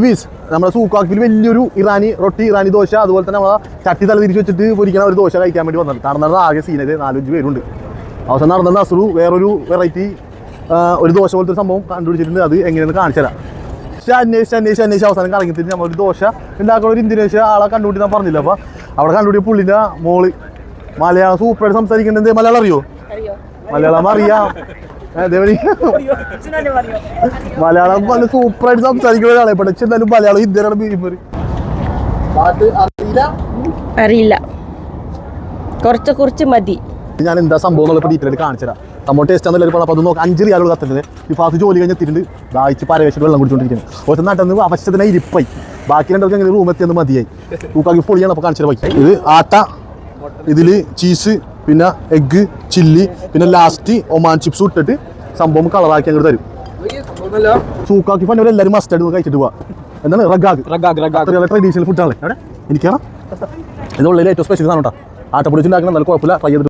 Piece നമ്മുടെ സൂക്കാക്കിൽ വലിയൊരു ഇറാനി റൊട്ടി ഇറാനി ദോശ അതുപോലെ തന്നെ നമ്മളെ ചട്ടി തല തിരിച്ച് വെച്ചിട്ട് പൊരിക്കുന്ന ഒരു ദോശ കഴിക്കാൻ വേണ്ടി വന്നത്. നടന്നത് ആകെ സീനത് 4-5 പേരുണ്ട്. അവസാനം നടന്നത് അസുറു വേറൊരു വെറൈറ്റി ഒരു ദോശ പോലത്തെ ഒരു സംഭവം കണ്ടുപിടിച്ചിട്ടുണ്ട്. അത് എങ്ങനെയെന്ന് കാണിച്ചു തരാം. അന്വേഷിച്ച് അവസാനം കറങ്ങിത്തിട്ട് നമ്മളൊരു ദോശ ഉണ്ടാക്കുന്ന ഒരു ഇന്തോനേഷ്യ ആളെ കണ്ടുപിടി ഞാൻ പറഞ്ഞില്ല. അപ്പോൾ അവിടെ കണ്ടുപിടിയ പുള്ളിൻ്റെ മോള് മലയാളം സൂപ്പറായിട്ട് സംസാരിക്കുന്നത്. മലയാളം അറിയോ? മലയാളം അറിയാം. മലയാളം നല്ല സൂപ്പറായിട്ട് സംസാരിക്കുന്ന ഒരാളെ പഠിച്ച എന്തായാലും മലയാളം ഹിന്ദിയാണ് ബീരിമറി അറിയില്ല, കുറച്ച് മതി. ഞാൻ എന്താ സംഭവം എന്നുള്ള ഡീറ്റെയിൽ കാണിച്ചുതരാം. സംഭവം ടേസ്റ്റ് ആണെന്നല്ലേ പറഞ്ഞപ്പോൾ അത് നോക്കാം. 5 റിയാലുകൾ കത്തുന്നത് ഈ ഫാസ്റ്റ് ജോലി കഴിഞ്ഞെത്തിയിട്ടുണ്ട്. ദാഹിച്ച് പരവേശിട്ട് വെള്ളം കുടിച്ചുകൊണ്ടിരിക്കുന്നത്. ഒരു നാട്ടിൽ അവശത്തിനായി ഇരിപ്പായി. ബാക്കി രണ്ടവർക്ക് എങ്ങനെ റൂമെത്തിയെന്ന് മതിയായി. തൂക്കാക്കി പൊളിയാണ് അപ്പോൾ കാണിച്ചത് പോയി. ഇത് ആട്ട, ഇതിൽ ചീസ്, പിന്നെ എഗ്ഗ് ചില്ലി, പിന്നെ ലാസ്റ്റ് ഒമാൻ ചിപ്സ് ഇട്ടിട്ട് സംഭവം കളറാക്കി അങ്ങോട്ട് തരും. സൂക്കാക്കി പറഞ്ഞവർ എല്ലാവരും മസ്റ്റായിട്ട് കഴിച്ചിട്ട് പോവാ. എന്താണ് റഗാഗ് ട്രഡീഷണൽ ഫുഡാണ് എനിക്കാണ്. ഇതുള്ളിൽ ഏറ്റവും സ്പെഷ്യൽ സാധനം കേട്ടോ. ആട്ടപ്പൊടി ഉണ്ടാക്കണം, നല്ല കുഴപ്പമില്ല. ട്രൈ ചെയ്തിട്ട്